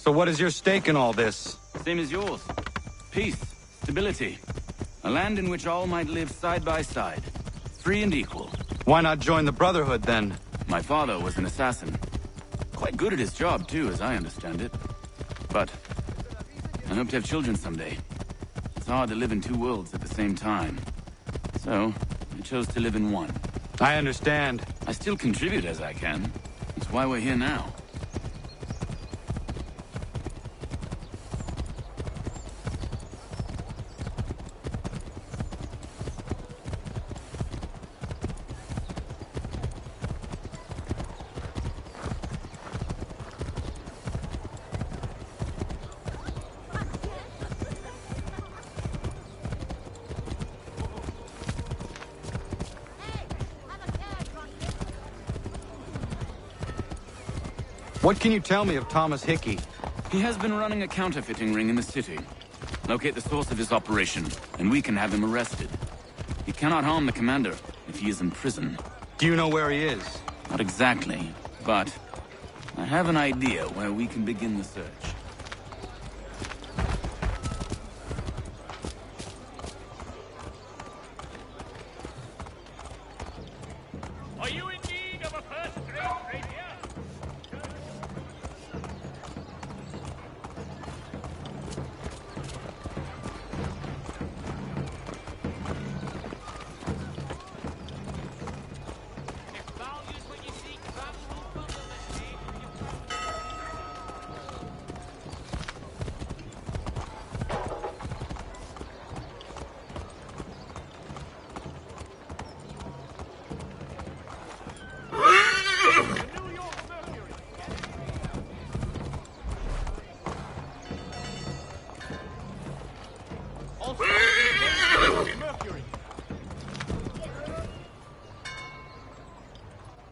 So what is your stake in all this? Same as yours. Peace, stability. A land in which all might live side by side. Free and equal. Why not join the Brotherhood, then? My father was an assassin. Quite good at his job, too, as I understand it. But I hope to have children someday. It's hard to live in two worlds at the same time. So, I chose to live in one. I understand. I still contribute as I can. That's why we're here now. What can you tell me of Thomas Hickey? He has been running a counterfeiting ring in the city. Locate the source of his operation, and we can have him arrested. He cannot harm the commander if he is in prison. Do you know where he is? Not exactly, but I have an idea where we can begin the search. Are you in need of a first-rate rapier?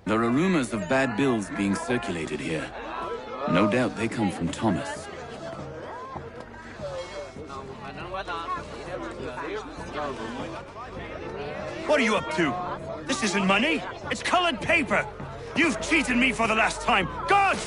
There are rumors of bad bills being circulated here. No doubt they come from Thomas. What are you up to? This isn't money. It's colored paper. You've cheated me for the last time. God!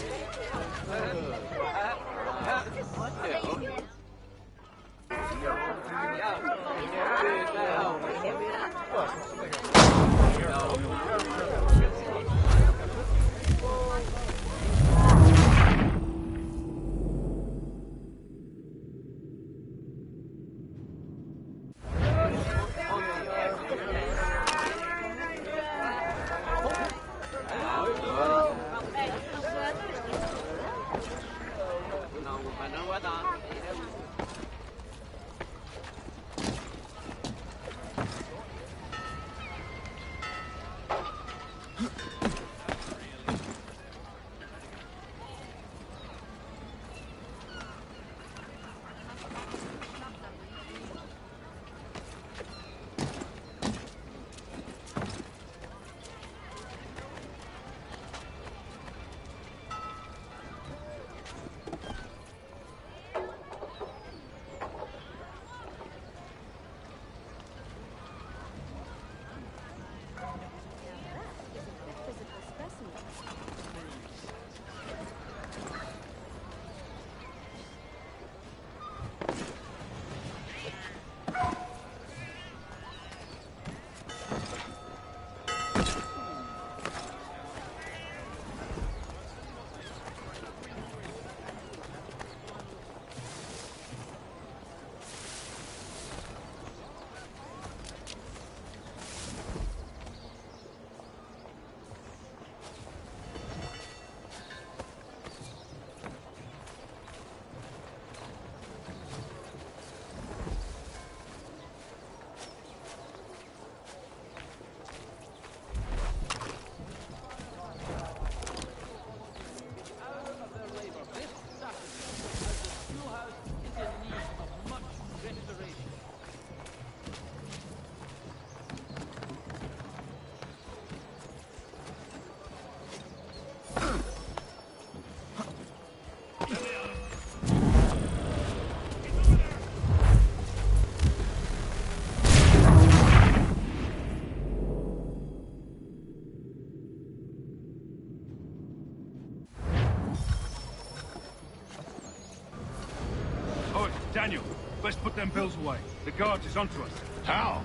The guards is onto us. How?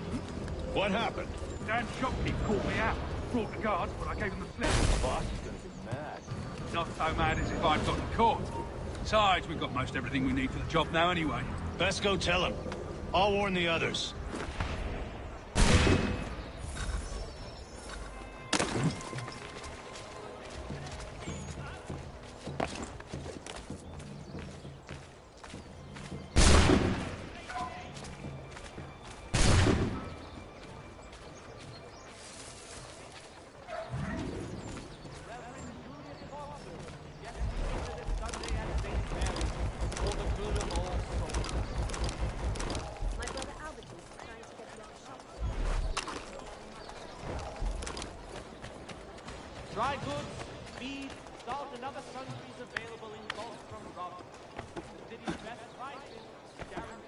What happened? Dan shopkeep called me out. Brought the guards, but I gave him the slip. Boss is gonna be mad. Not so mad as if I'd gotten caught. Besides, we've got most everything we need for the job now anyway. Best go tell him. I'll warn the others. Dry goods, feed, salt, and other sundries available in bulk from Robin. The city's best prices, guaranteed.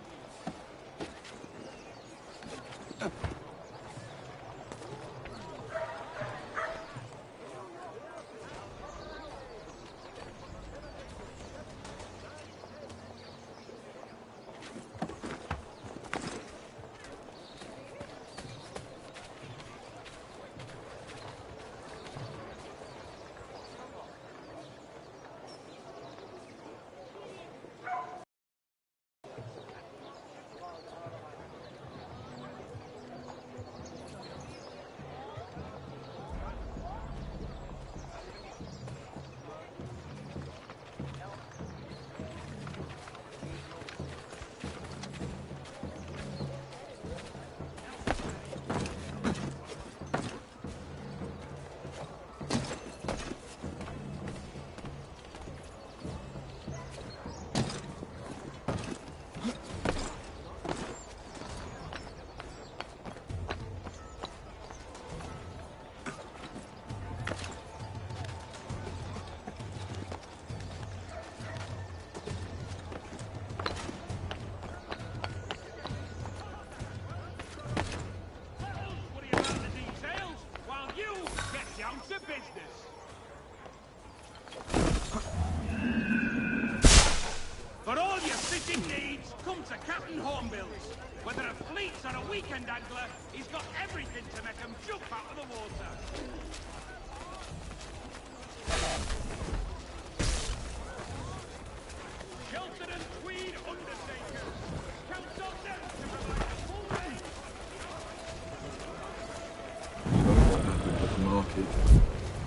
For all your fishing needs, come to Captain Hornbill's. Whether a fleet's or a weekend angler, he's got everything to make him jump out of the water. Sheltered and Tweed Undertakers. Counts on them to provide a full range. At the market.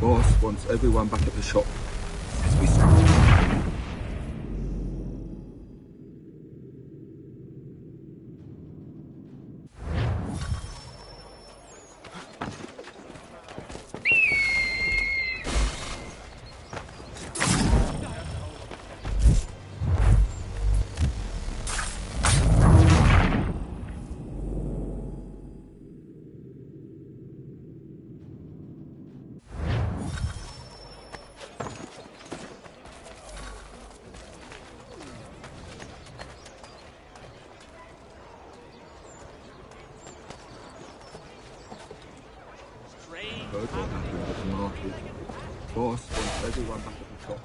Boss wants everyone back at the shop as we start. Heard what happened at the market. Boss wants everyone back at the shop.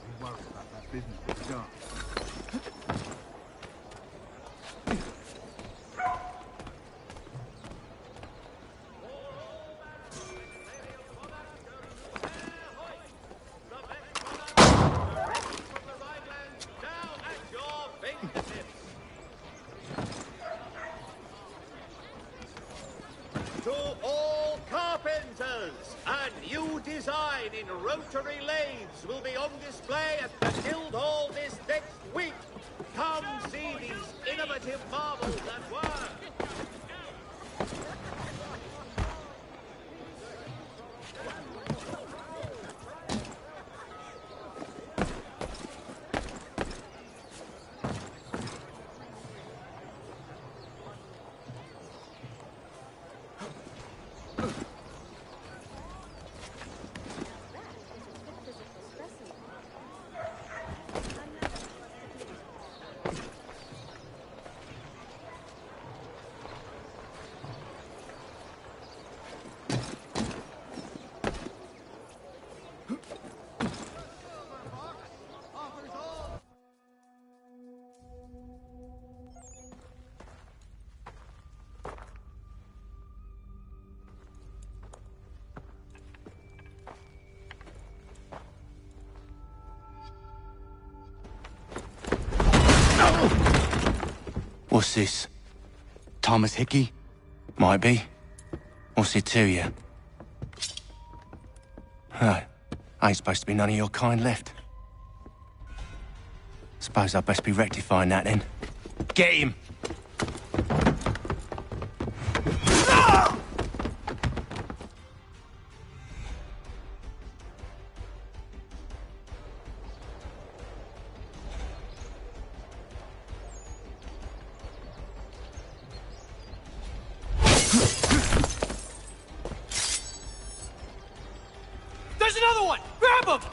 Be worried about that business with the guards. To all carpenters, a new design in rotary lathes will be on display at the Guildhall this next week. Come see these innovative marvels at work. What's this? Thomas Hickey? Might be. What's it to you? Oh, ain't supposed to be none of your kind left. Suppose I'd best be rectifying that then. Get him! There's another one! Grab him!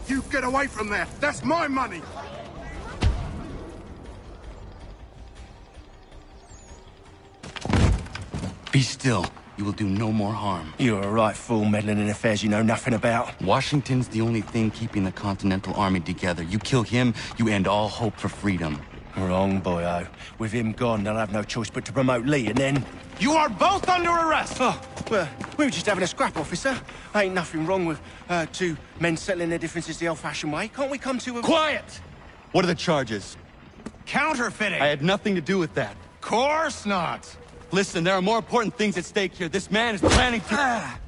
You get away from there! That's my money! Be still. You will do no more harm. You're a right fool meddling in affairs you know nothing about. Washington's the only thing keeping the Continental Army together. You kill him, you end all hope for freedom. Wrong, boyo. With him gone, they'll have no choice but to promote Lee, and then... You are both under arrest! Oh, well, we were just having a scrap, officer. Ain't nothing wrong with two men settling their differences the old-fashioned way. Can't we come to a... Quiet! What are the charges? Counterfeiting! I had nothing to do with that. Course not! Listen, there are more important things at stake here. This man is planning to...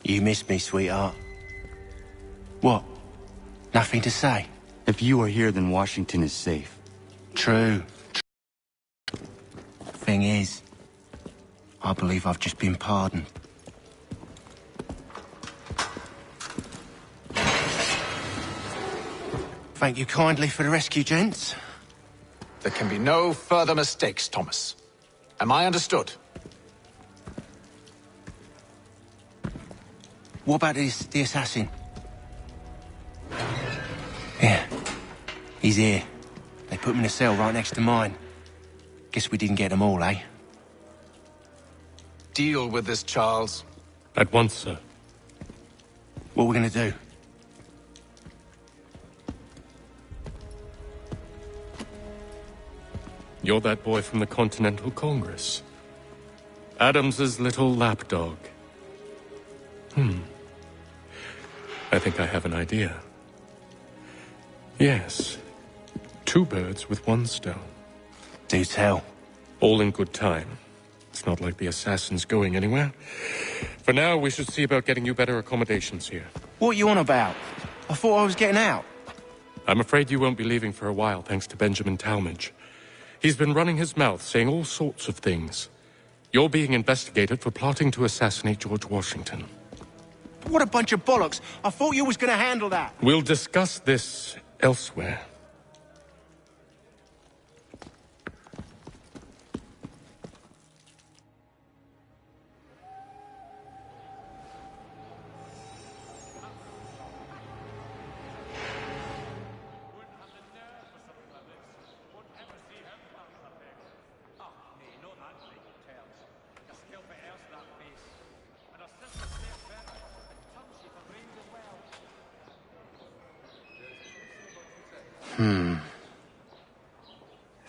You miss me, sweetheart. What? Nothing to say? If you are here, then Washington is safe. True. Thing is, I believe I've just been pardoned. Thank you kindly for the rescue, gents. There can be no further mistakes, Thomas. Am I understood? What about the assassin? Yeah. He's here. They put him in a cell right next to mine. Guess we didn't get them all, eh? Deal with this, Charles. At once, sir. What are we gonna do? You're that boy from the Continental Congress. Adams's little lapdog. I think I have an idea. Yes. 2 birds with 1 stone. Do tell. All in good time. It's not like the assassin's going anywhere. For now, we should see about getting you better accommodations here. What are you on about? I thought I was getting out. I'm afraid you won't be leaving for a while, thanks to Benjamin Talmadge. He's been running his mouth, saying all sorts of things. You're being investigated for plotting to assassinate George Washington. What a bunch of bollocks. I thought you was going to handle that. We'll discuss this elsewhere. I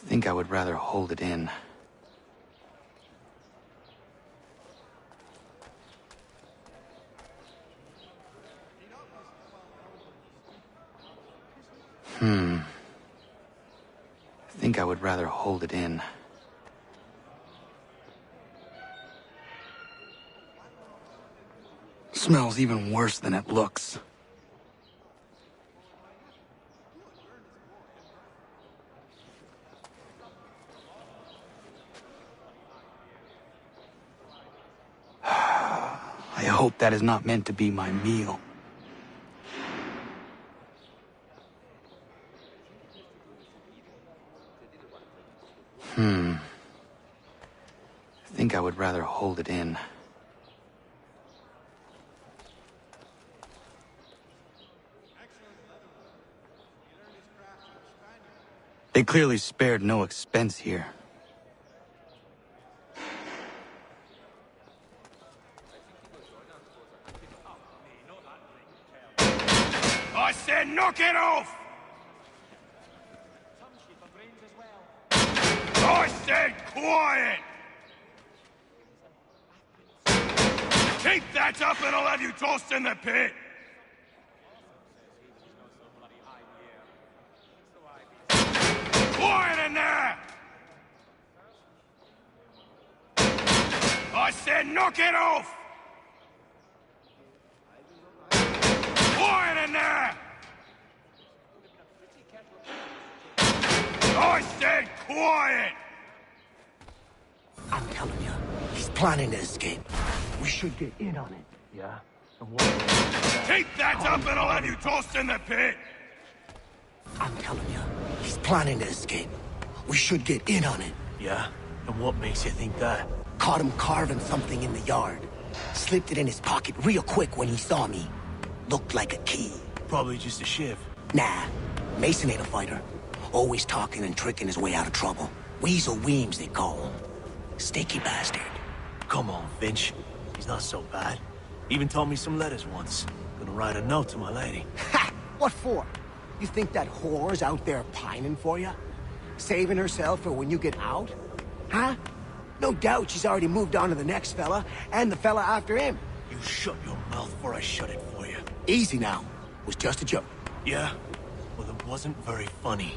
think I would rather hold it in. I think I would rather hold it in. Smells even worse than it looks. I hope that is not meant to be my meal. I think I would rather hold it in. They clearly spared no expense here. I said knock it off! I said quiet! Keep that up and I'll have you tossed in the pit! Quiet in there! I said knock it off! Quiet in there! I said quiet! I'm telling you, he's planning to escape. We should get in on it. Yeah? And keep that up and I'll have you tossed in the pit! I'm telling you, he's planning to escape. We should get in on it. Yeah? And what makes you think that? Caught him carving something in the yard. Slipped it in his pocket real quick when he saw me. Looked like a key. Probably just a shiv. Nah, Mason ain't a fighter. Always talking and tricking his way out of trouble. Weasel Weems, they call him. Sneaky bastard. Come on, Finch. He's not so bad. Even taught me some letters once. Gonna write a note to my lady. Ha! What for? You think that whore's out there pining for you? Saving herself for when you get out? Huh? No doubt she's already moved on to the next fella, and the fella after him. You shut your mouth before I shut it for you. Easy now. Was just a joke. Yeah? Well, it wasn't very funny.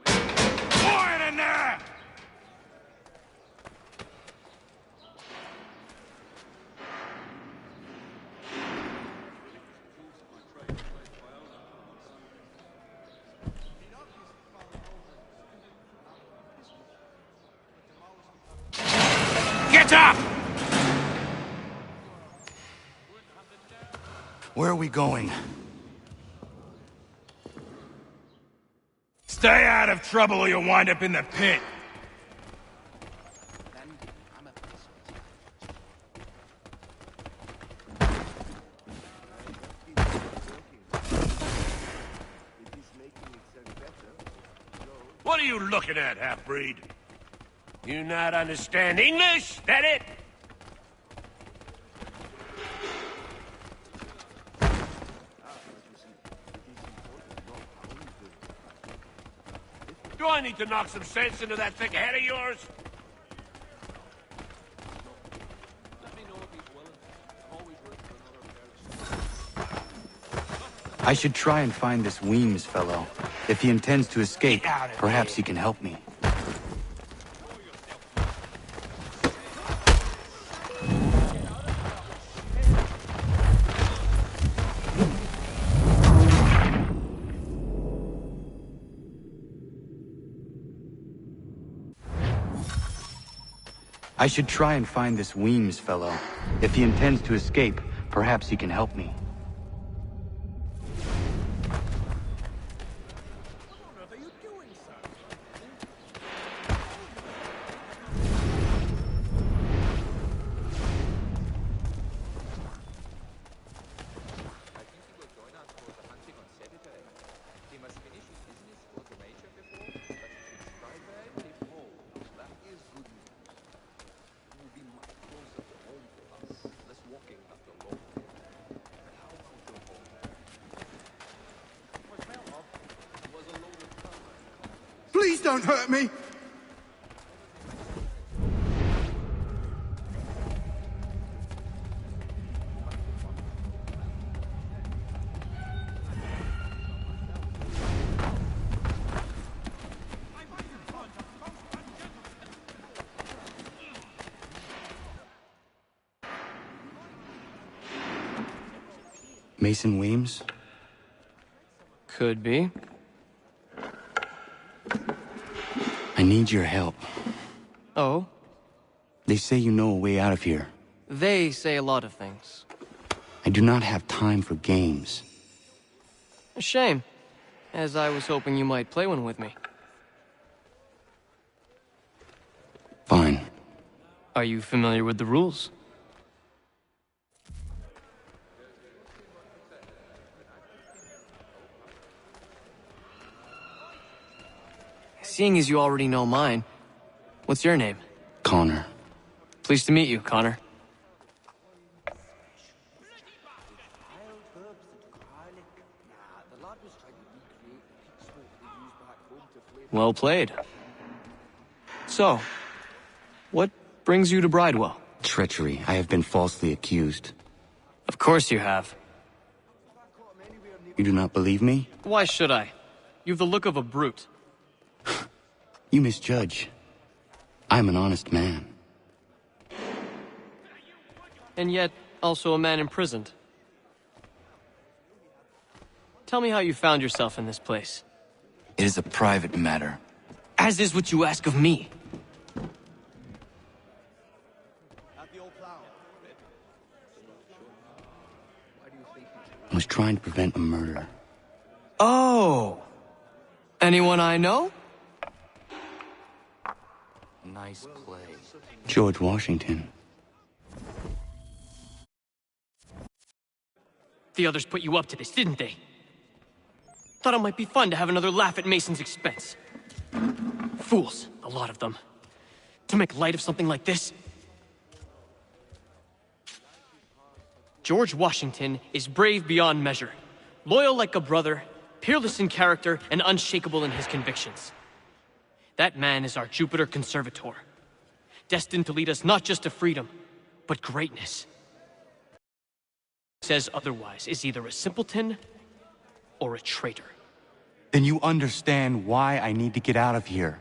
Quiet in there! Get up! Where are we going? Stay out of trouble or you'll wind up in the pit. What are you looking at, half-breed? You not understand English? That it? Do I need to knock some sense into that thick head of yours? I should try and find this Weems fellow. If he intends to escape, perhaps he can help me. I should try and find this Weems fellow. If he intends to escape, perhaps he can help me. Please don't hurt me! Mason Weems? Could be. I need your help. Oh? They say you know a way out of here. They say a lot of things. I do not have time for games. A shame, as I was hoping you might play one with me. Fine. Are you familiar with the rules? seeing as you already know mine, what's your name? Connor. Pleased to meet you, Connor. Well played. So, what brings you to Bridewell? Treachery. I have been falsely accused. Of course you have. You do not believe me? Why should I? You've the look of a brute. You misjudge. I'm an honest man. And yet, also a man imprisoned. Tell me how you found yourself in this place. It is a private matter. As is what you ask of me. I was trying to prevent a murder. Oh! Anyone I know? Nice play. George Washington. The others put you up to this, didn't they? Thought it might be fun to have another laugh at Mason's expense. Fools, a lot of them. To make light of something like this. George Washington is brave beyond measure, loyal like a brother, peerless in character, and unshakable in his convictions. That man is our Jupiter Conservator, destined to lead us not just to freedom, but greatness. Who says otherwise is either a simpleton or a traitor. Then you understand why I need to get out of here.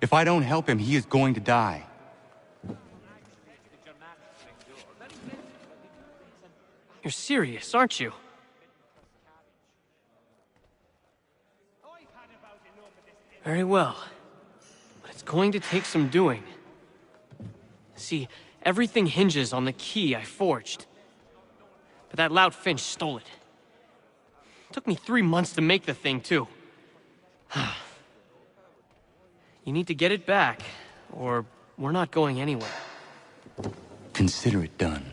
If I don't help him, he is going to die. You're serious, aren't you? Very well. But it's going to take some doing. See, everything hinges on the key I forged. But that lout Finch stole it. Took me 3 months to make the thing, too. You need to get it back, or we're not going anywhere. Consider it done.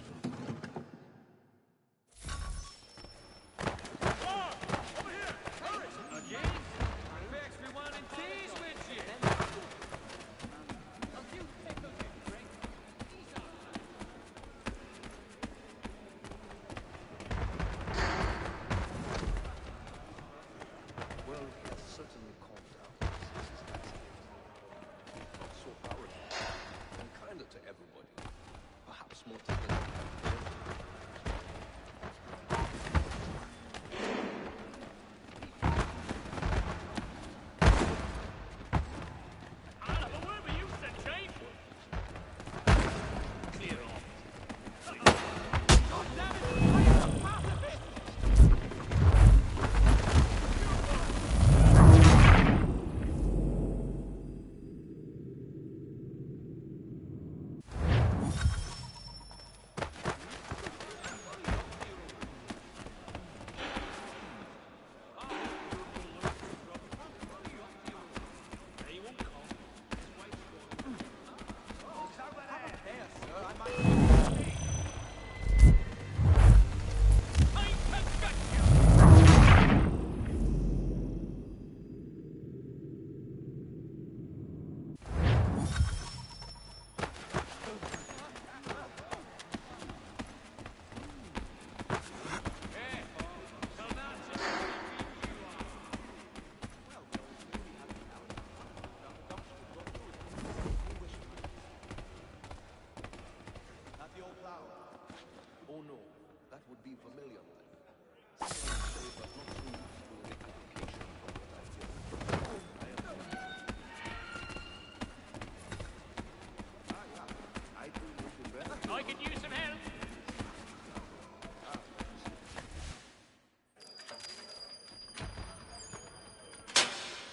I could use some help.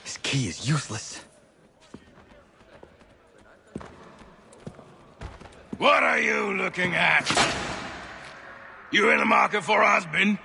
This key is useless. What are you looking at? You in the market for a husband?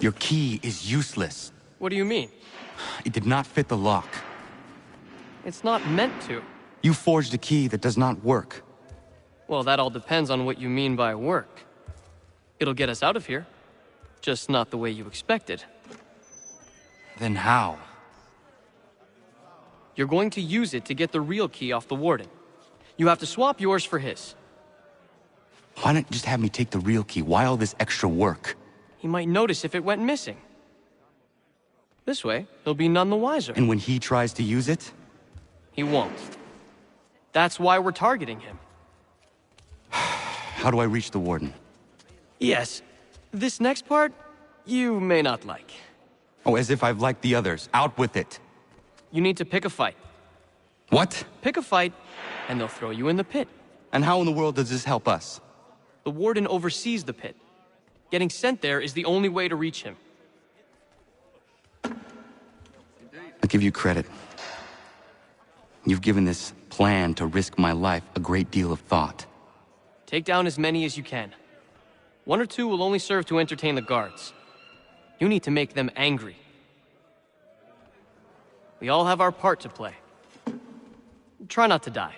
Your key is useless. What do you mean? It did not fit the lock. It's not meant to. You forged a key that does not work. Well, that all depends on what you mean by work. It'll get us out of here. Just not the way you expected. Then how? You're going to use it to get the real key off the warden. You have to swap yours for his. Why not just have me take the real key? Why all this extra work? He might notice if it went missing. This way, he'll be none the wiser. And when he tries to use it? He won't. That's why we're targeting him. How do I reach the warden? Yes. This next part, you may not like. Oh, as if I've liked the others. Out with it. You need to pick a fight. What? Pick a fight, and they'll throw you in the pit. And how in the world does this help us? The warden oversees the pit. Getting sent there is the only way to reach him. I'll give you credit. You've given this plan to risk my life a great deal of thought. Take down as many as you can. 1 or 2 will only serve to entertain the guards. You need to make them angry. We all have our part to play. Try not to die.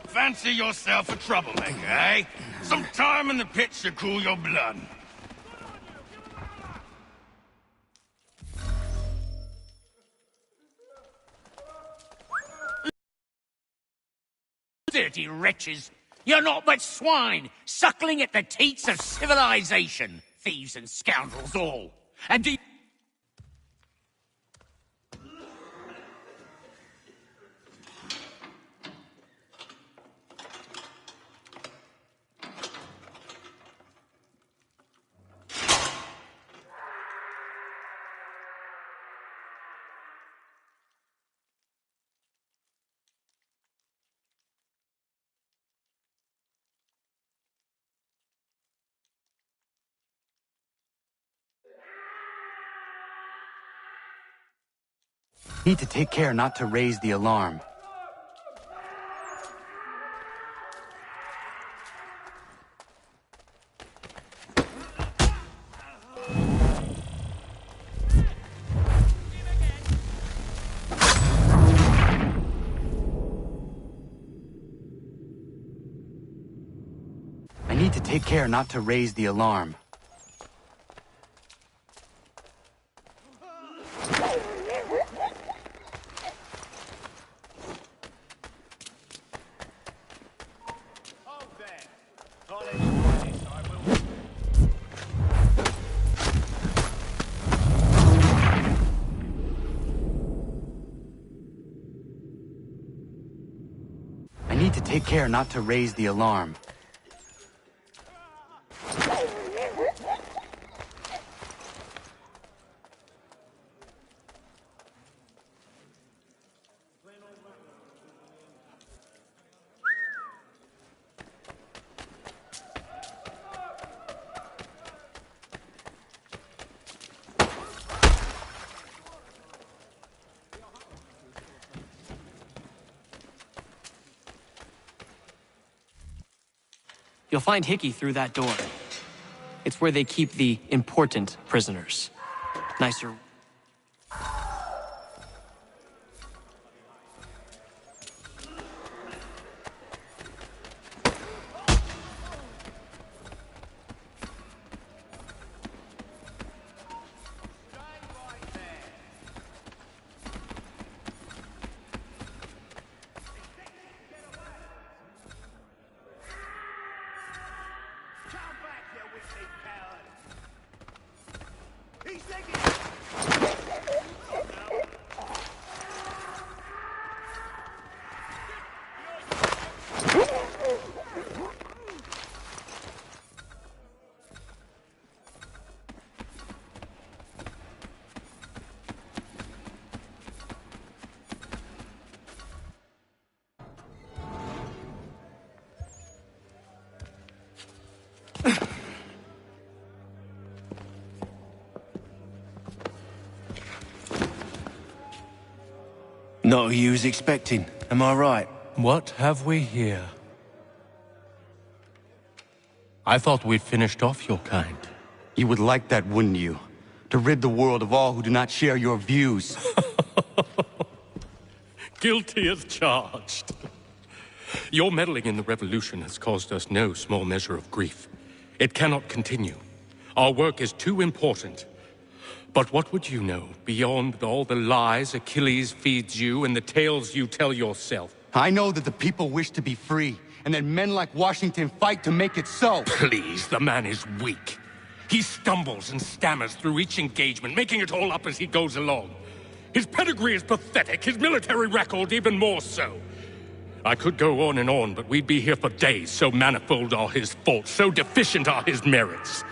Fancy yourself a troublemaker, eh? Some time in the pit should cool your blood. Dirty wretches! You're not but swine, suckling at the teats of civilization. Thieves and scoundrels all. And do you... Need to take care not to raise the alarm. I need to take care not to raise the alarm. I need to take care not to raise the alarm. You'll find Hickey through that door. It's where they keep the important prisoners. Nicer. Not who you was expecting, am I right? What have we here? I thought we'd finished off your kind. You would like that, wouldn't you? To rid the world of all who do not share your views. Guilty as charged. Your meddling in the revolution has caused us no small measure of grief. It cannot continue. Our work is too important. But what would you know beyond all the lies Achilles feeds you and the tales you tell yourself? I know that the people wish to be free, and that men like Washington fight to make it so. Please, the man is weak. He stumbles and stammers through each engagement, making it all up as he goes along. His pedigree is pathetic, his military record even more so. I could go on, but we'd be here for days, so manifold are his faults, so deficient are his merits.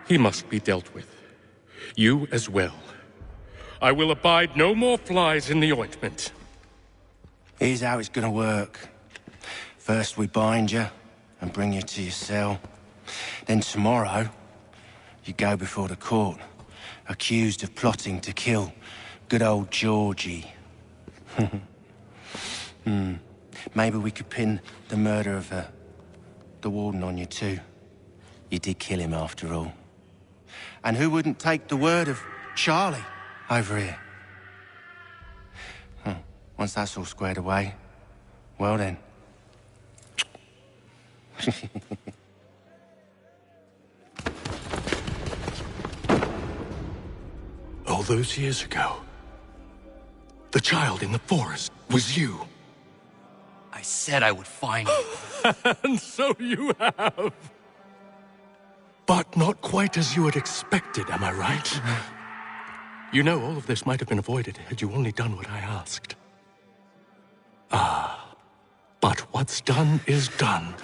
He must be dealt with. You as well. I will abide no more flies in the ointment. Here's how it's gonna work. First we bind you and bring you to your cell. Then tomorrow, you go before the court, accused of plotting to kill good old Georgie. Maybe we could pin the murder of the warden on you too. You did kill him after all. And who wouldn't take the word of Charlie over here? Once that's all squared away, well then. All those years ago, the child in the forest was you. I said I would find you. And so you have. But not quite as you had expected, am I right? You know, all of this might have been avoided had you only done what I asked. But what's done is done.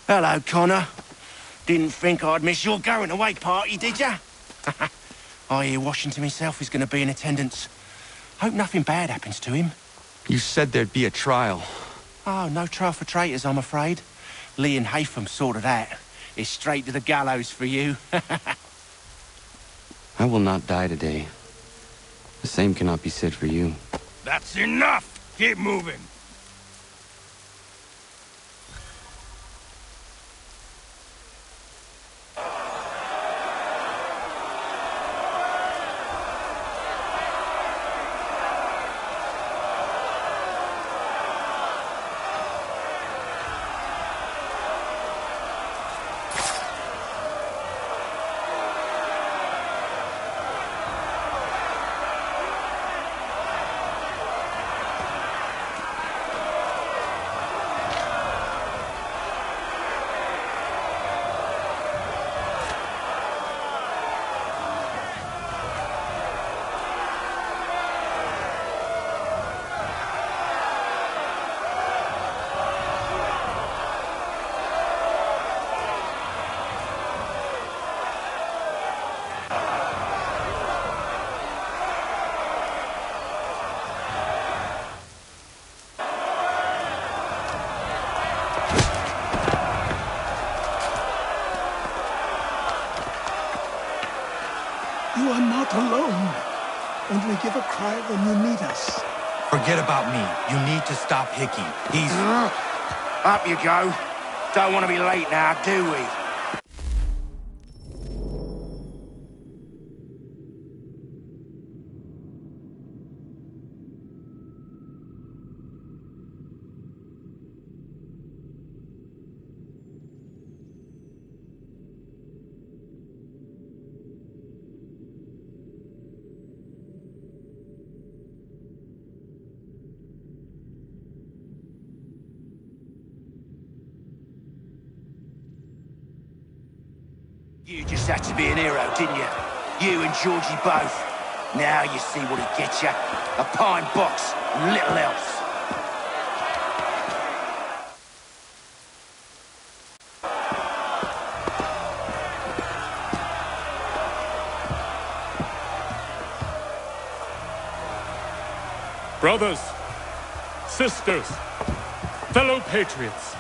Hello, Connor. Didn't think I'd miss your going-away party, did ya? I hear Washington himself is going to be in attendance. Hope nothing bad happens to him. You said there'd be a trial. Oh, no trial for traitors, I'm afraid. Lee and Haytham sorted that. It's straight to the gallows for you. I will not die today. The same cannot be said for you. That's enough! Keep moving! You are not alone. Only give a cry when you need us. Forget about me. You need to stop Hickey. He's... Up you go. Don't want to be late now, do we? You just had to be an hero, didn't you? You and Georgie both. Now you see what it gets you. A pine box and little else. Brothers, sisters, fellow patriots.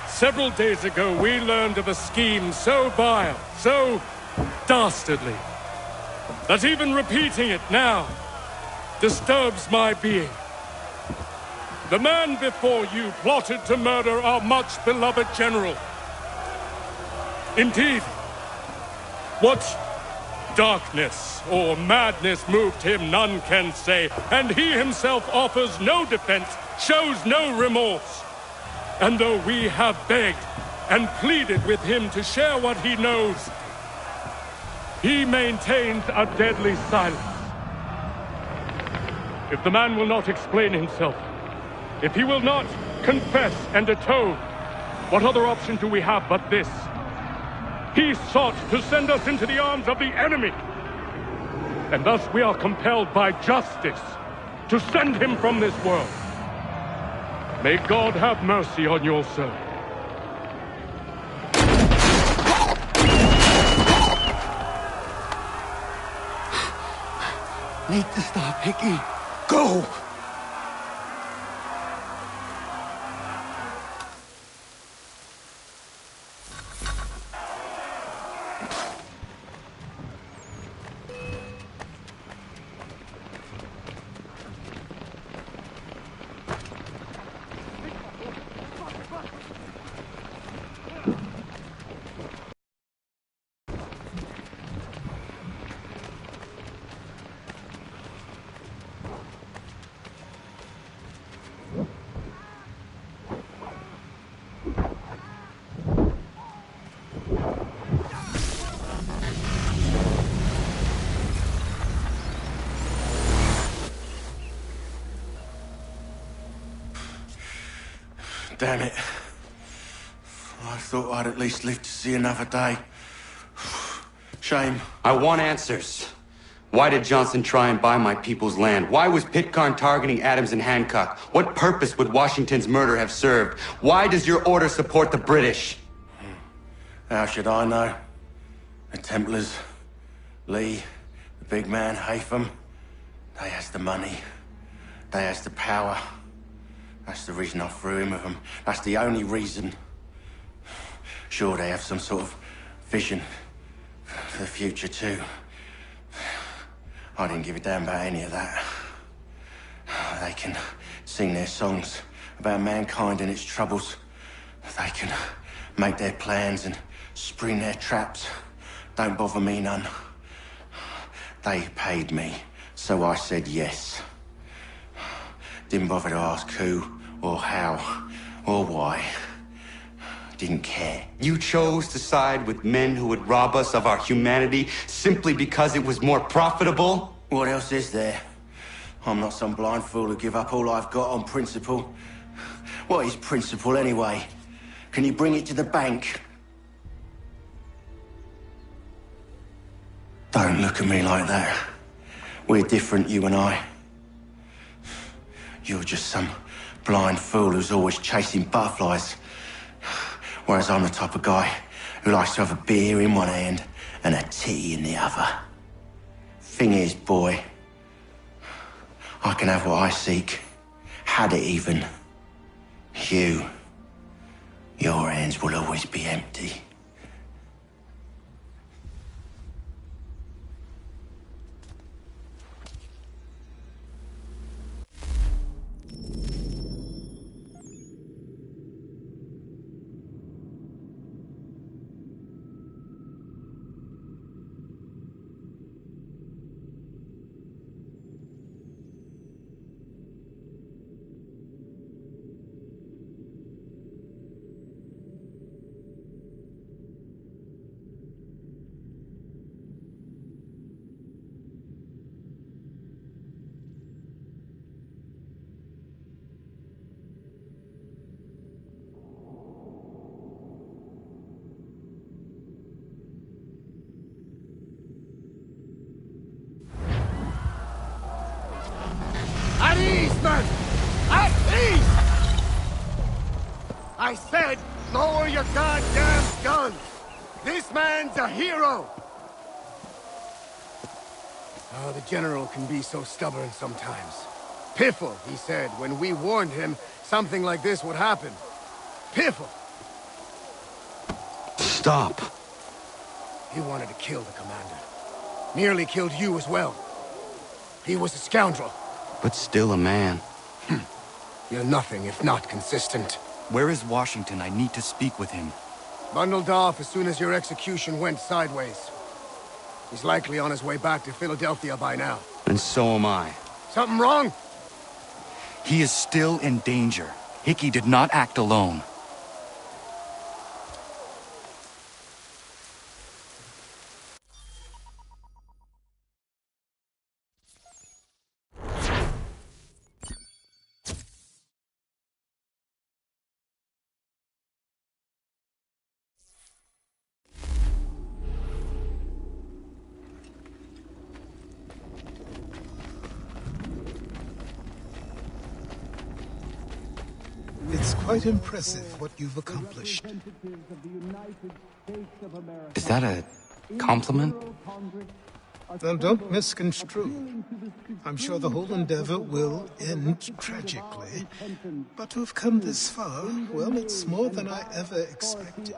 Several days ago, we learned of a scheme so vile, so dastardly, that even repeating it now disturbs my being. The man before you plotted to murder our much-beloved general. Indeed, what darkness or madness moved him, none can say, and he himself offers no defense, shows no remorse. And though we have begged and pleaded with him to share what he knows, he maintains a deadly silence. If the man will not explain himself, if he will not confess and atone, what other option do we have but this? He sought to send us into the arms of the enemy, and thus we are compelled by justice to send him from this world. May God have mercy on your soul. Need to stop, Hickey. Go! Damn it. I thought I'd at least live to see another day. Shame. I want answers. Why did Johnson try and buy my people's land? Why was Pitcairn targeting Adams and Hancock? What purpose would Washington's murder have served? Why does your order support the British? How should I know? The Templars, Lee, the big man, Haytham, they has the money. They has the power. That's the reason I threw in with them. That's the only reason. Sure, they have some sort of vision for the future, too. I didn't give a damn about any of that. They can sing their songs about mankind and its troubles. They can make their plans and spring their traps. Don't bother me none. They paid me, so I said yes. Didn't bother to ask who, or how, or why. Didn't care. You chose to side with men who would rob us of our humanity simply because it was more profitable? What else is there? I'm not some blind fool who give up all I've got on principle. What is principle anyway? Can you bring it to the bank? Don't look at me like that. We're different, you and I. You're just some blind fool who's always chasing butterflies. Whereas I'm the type of guy who likes to have a beer in one hand and a titty in the other. Thing is, boy, I can have what I seek. Had it even. Your hands will always be empty. I said, lower your goddamn guns! This man's a hero! Oh, the General can be so stubborn sometimes. Piffle, he said, when we warned him something like this would happen. Piffle! Stop! He wanted to kill the commander. Nearly killed you as well. He was a scoundrel. But still a man. You're nothing if not consistent. Where is Washington? I need to speak with him. Bundled off as soon as your execution went sideways. He's likely on his way back to Philadelphia by now. And so am I. Something wrong? He is still in danger. Hickey did not act alone. It's quite impressive what you've accomplished. Is that a compliment? Now, don't misconstrue. I'm sure the whole endeavor will end tragically. But to have come this far, well, it's more than I ever expected.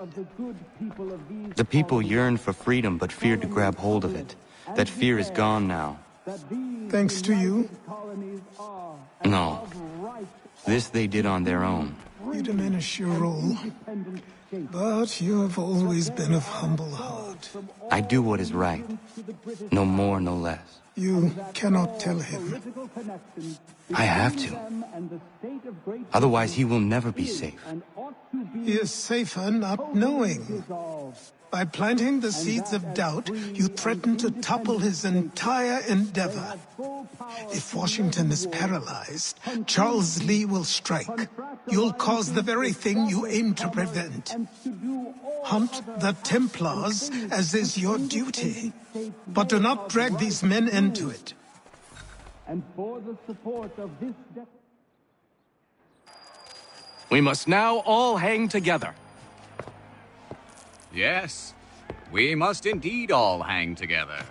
The people yearned for freedom but feared to grab hold of it. That fear is gone now. Thanks to you? No. This they did on their own. You diminish your role. But you have always been of humble heart. I do what is right. No more, no less. You cannot tell him. I have to. Otherwise, he will never be safe. He is safer not knowing. By planting the seeds of doubt, you threaten to topple his entire endeavor. If Washington is paralyzed, Charles Lee will strike. You'll cause the very thing you aim to prevent. Hunt the Templars, as is your duty. But do not drag these men into it. And for the support of this... We must now all hang together. Yes, we must indeed all hang together.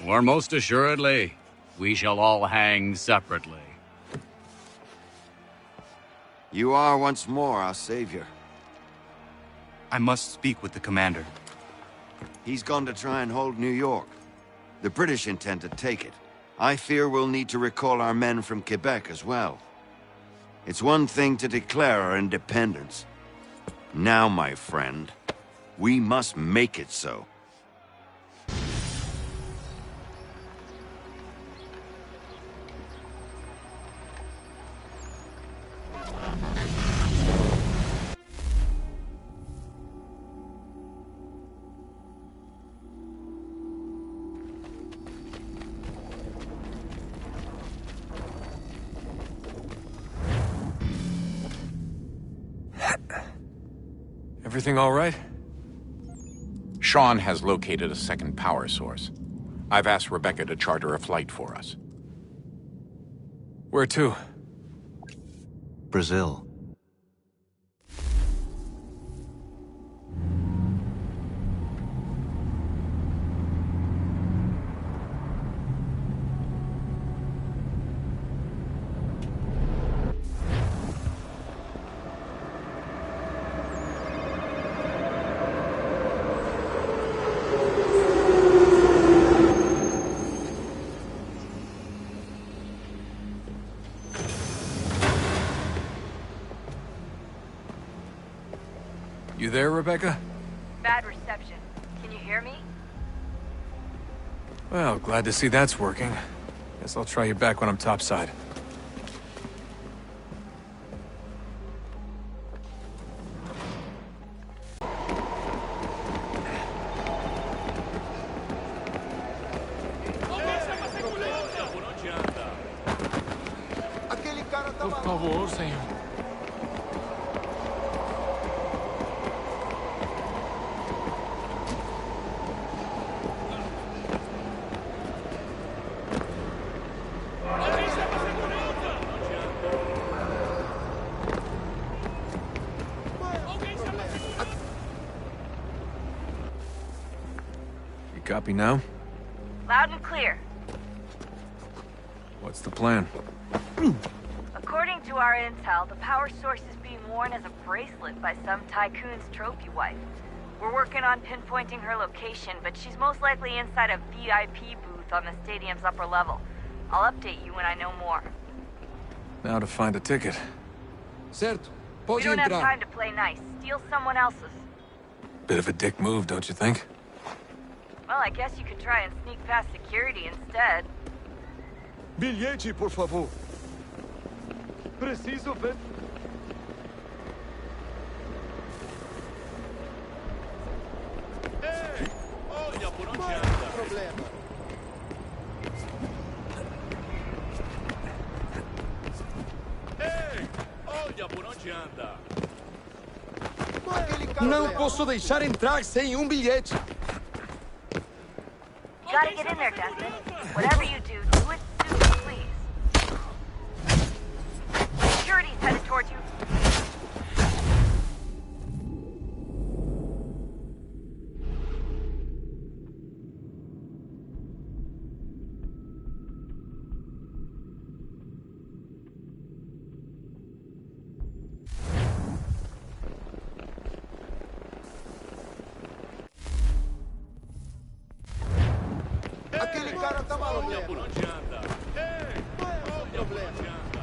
Or most assuredly, we shall all hang separately. You are once more our savior. I must speak with the commander. He's gone to try and hold New York. The British intend to take it. I fear we'll need to recall our men from Quebec as well. It's one thing to declare our independence. Now, my friend, we must make it so. Everything all right? Sean has located a second power source. I've asked Rebecca to charter a flight for us. Where to? Brazil. You there, Rebecca? Bad reception. Can you hear me? Well, glad to see that's working. Guess I'll try you back when I'm topside. Por favor, senhor. Copy now? Loud and clear. What's the plan? According to our intel, the power source is being worn as a bracelet by some tycoon's trophy wife. We're working on pinpointing her location, but she's most likely inside a VIP booth on the stadium's upper level. I'll update you when I know more. Now to find a ticket. Certo. We don't have time to play nice. Steal someone else's. Bit of a dick move, don't you think? Well, I guess you could try and sneak past security instead. Bilhete, por favor. Preciso ver. Ei, olha por onde anda. Problema. Ei, olha por onde anda. Não posso deixar entrar sem bilhete. Gotta get in there, Desmond. Whatever you do, do it soon, please. Security's headed towards you. Aquele cara tá maluco. Olha por onde anda. Ei, olha por onde anda.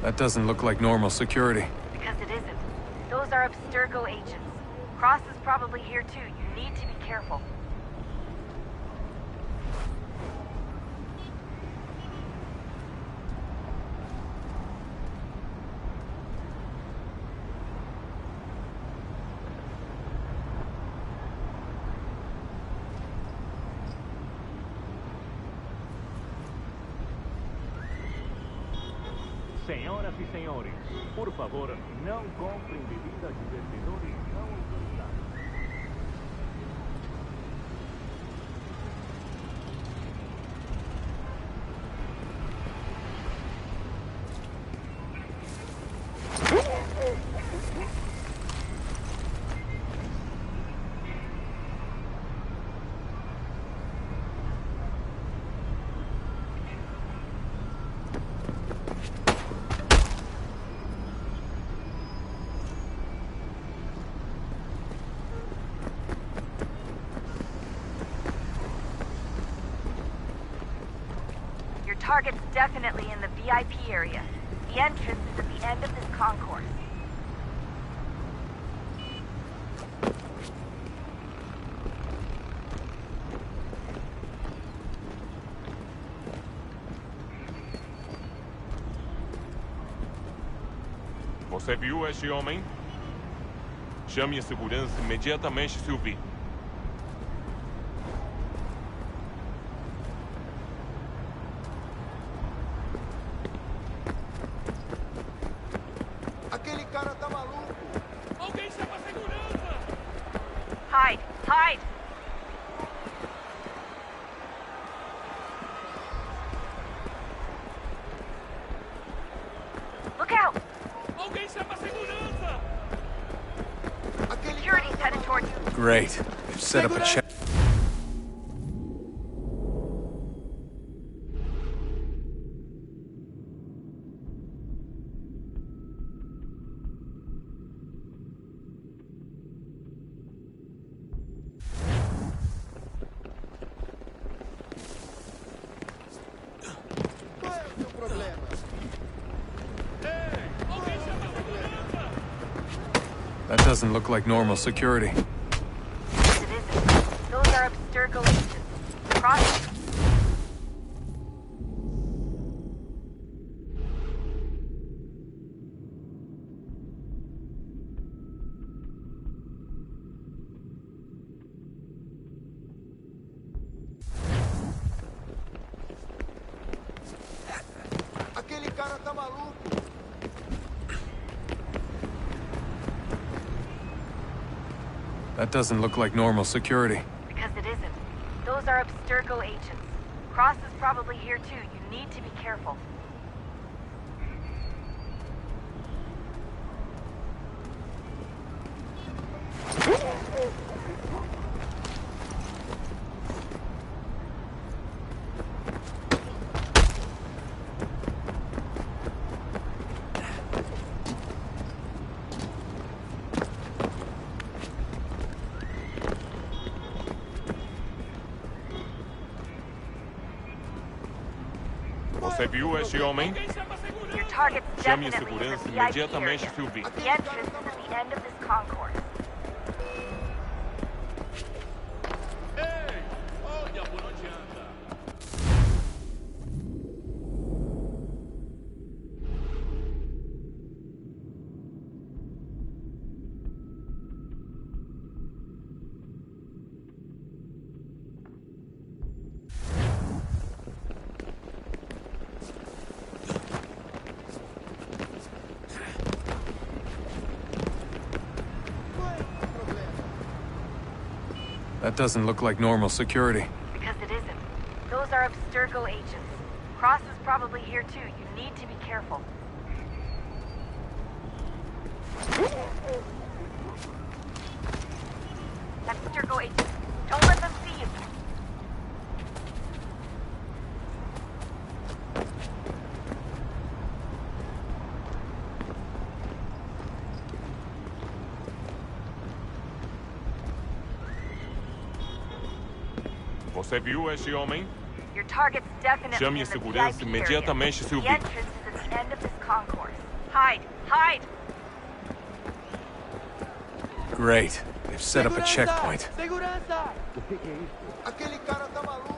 That doesn't look like normal security. Because it isn't. Those are Abstergo agents. Cross is probably here too. You need to be careful. Senhoras e senhores, por favor, não comprem bebidas de vendedores não autorizados. Target's definitely in the VIP area. The entrance is at the end of this concourse. Você viu este homem? Chame a segurança imediatamente se o vir. Aquele cara tá maluco. Alguém chama a segurança! Hide! Hide! Look out! Alguém chama a segurança! Security's headed towards you. Great. They've set up a check. That doesn't look like normal security. It isn't. Those are Abstergo agents. Cross. Aquele cara tá maluco. That doesn't look like normal security. Because it isn't. Those are Abstergo agents. Cross is probably here too. You need to be careful. Você viu este homem? Your target's Chame a definitely in the segurança VIP imediatamente area. se o vir. The entrance is at the end of this concourse. Olha por onde anda. That doesn't look like normal security. Because it isn't. Those are Abstergo agents. Cross is probably here too. You need to be careful. Abstergo agents. Don't let them see you. Você viu este homem? Your target's definitely Chame a in the segurança VIP imediatamente se o area. The vir. entrance is at the end of this concourse. Hide! Hide! Great. They've set up a checkpoint. Segurança! Aquele cara tá maluco!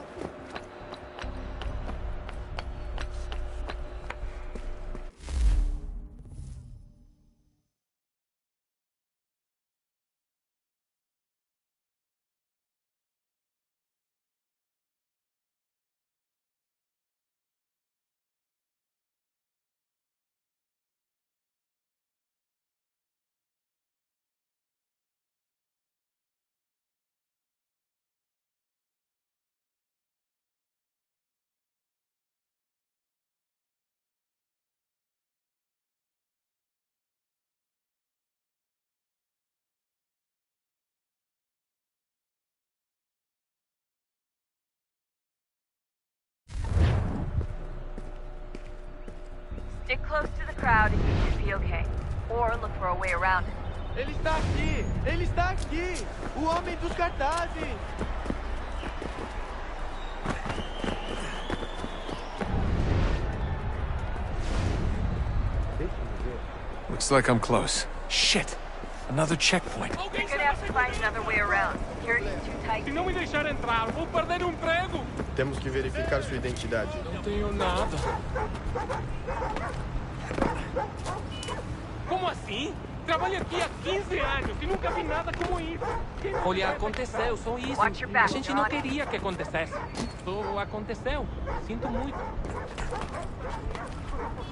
Stick close to the crowd and you should be okay. Or look for a way around it. Ele está aqui! Ele está aqui! O homem dos cartazes! Looks like I'm close. Shit! Another checkpoint. You're gonna have to find another way around. Security's too tight. Se não me deixar entrar, vou perder o emprego. Temos que verificar sua identidade. Não tenho nada. Como assim? Trabalho aqui há 15 anos e nunca vi nada como isso. Olha, aconteceu, só isso. Watch your back, A gente não Johnny. queria que acontecesse. Só aconteceu. Sinto muito.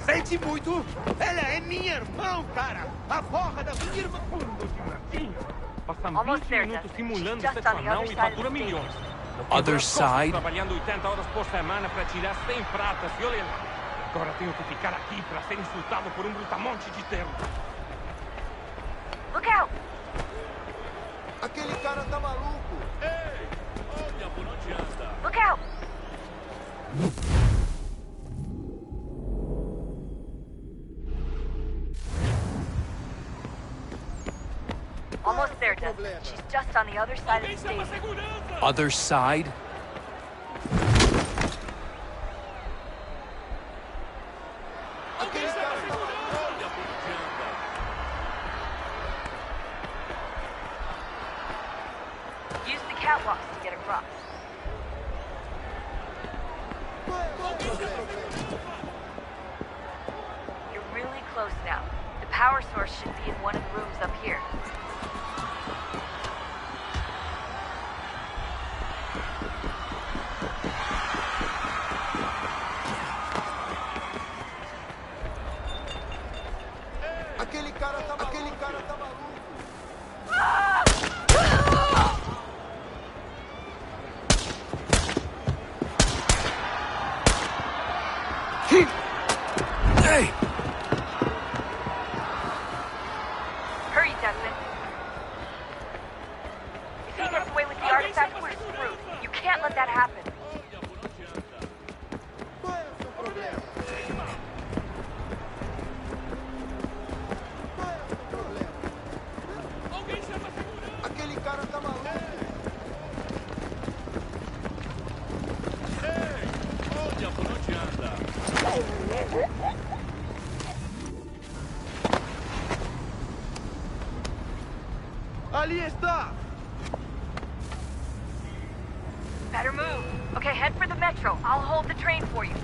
Sente muito? Ela é minha irmã, cara! A porra da minha irmã! Passamos Almost 20 there, minutos Justin. simulando Just sexo on the anal other e side of fatura the stage. milhões. Other side? Trabalhando 80 horas por semana para tirar 100 pratas. E olha lá. Agora tenho que ficar aqui para ser insultado por brutamonte de terra. Look out! Aquele cara tá maluco! Ei! Olha por onde anda. Look out! Almost there, Justin. She's just on the other side of the stage. Other side? Use the catwalks to get across. You're really close now. The power source should be in one of the rooms up here. Aquele cara tá maluco! Hey! Hurry, Desmond. If he gets away with the artifact, we're screwed. You can't let that happen. Qual é o seu problema? Qual é o seu problema? Alguém chama a segurança! Ali está! Better move. Okay, head for the metro. I'll hold the train for you.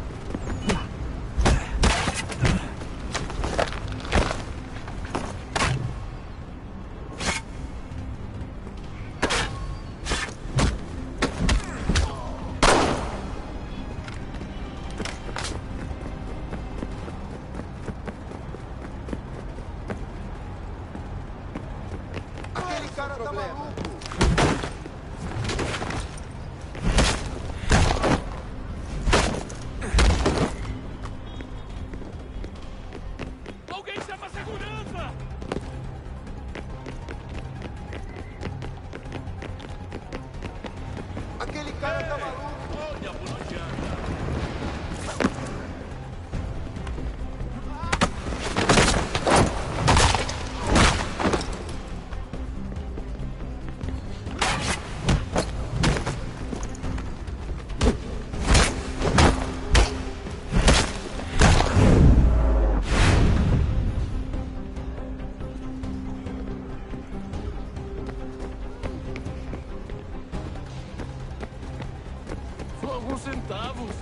Centavos.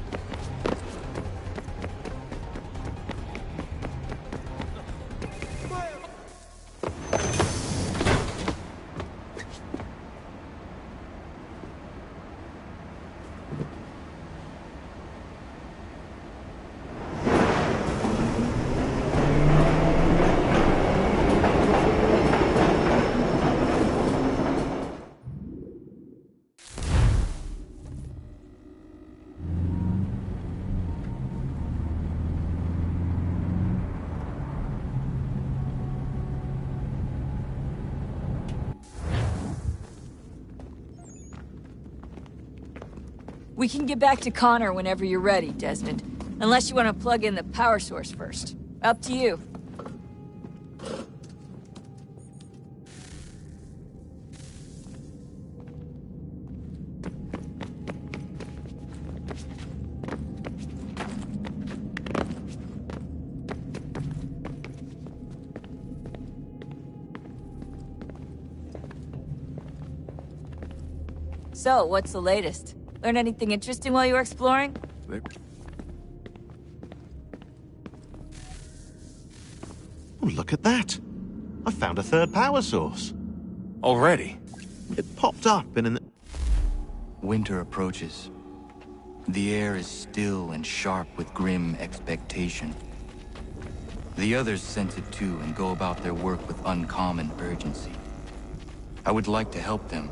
We can get back to Connor whenever you're ready, Desmond. Unless you want to plug in the power source first. Up to you. So, what's the latest? Learn anything interesting while you were exploring? Oh, look at that. I found a third power source. Already? It popped up in an... Winter approaches. The air is still and sharp with grim expectation. The others sense it too and go about their work with uncommon urgency. I would like to help them,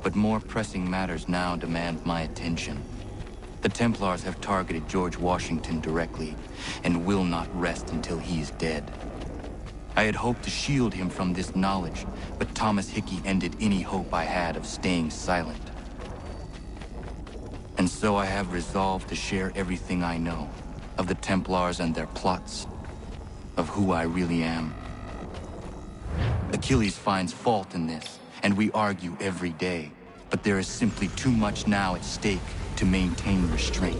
but more pressing matters now demand my attention. The Templars have targeted George Washington directly, and will not rest until he is dead. I had hoped to shield him from this knowledge, but Thomas Hickey ended any hope I had of staying silent. And so I have resolved to share everything I know, of the Templars and their plots, of who I really am. Achilles finds fault in this, and we argue every day, but there is simply too much now at stake to maintain restraint.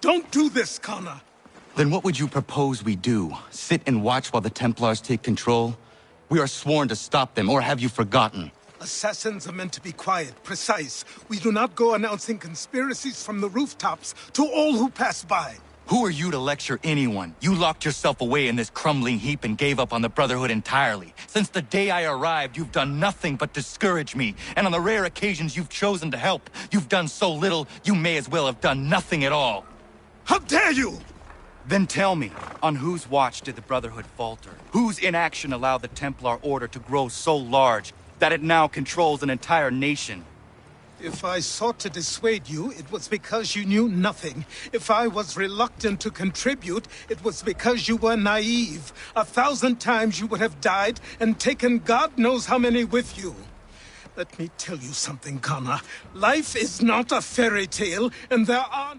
Don't do this, Connor! Then what would you propose we do? Sit and watch while the Templars take control? We are sworn to stop them, or have you forgotten? Assassins are meant to be quiet, precise. We do not go announcing conspiracies from the rooftops to all who pass by. Who are you to lecture anyone? You locked yourself away in this crumbling heap and gave up on the Brotherhood entirely. Since the day I arrived, you've done nothing but discourage me. And on the rare occasions you've chosen to help, you've done so little, you may as well have done nothing at all. How dare you! Then tell me, on whose watch did the Brotherhood falter? Whose inaction allowed the Templar Order to grow so large that it now controls an entire nation? If I sought to dissuade you, it was because you knew nothing. If I was reluctant to contribute, it was because you were naive. 1,000 times you would have died and taken God knows how many with you. Let me tell you something, Connor. Life is not a fairy tale, and there are...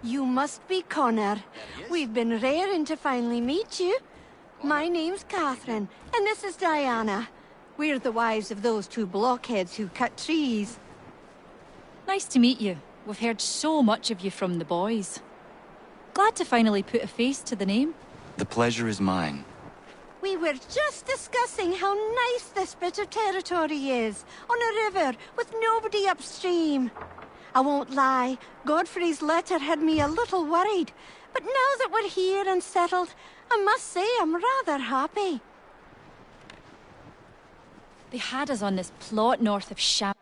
You must be Connor. We've been raring to finally meet you. My name's Catherine, and this is Diana. We're the wives of those two blockheads who cut trees. Nice to meet you. We've heard so much of you from the boys. Glad to finally put a face to the name. The pleasure is mine. We were just discussing how nice this bit of territory is, on a river with nobody upstream. I won't lie, Godfrey's letter had me a little worried, but now that we're here and settled, I must say I'm rather happy. They had us on this plot north of Sham.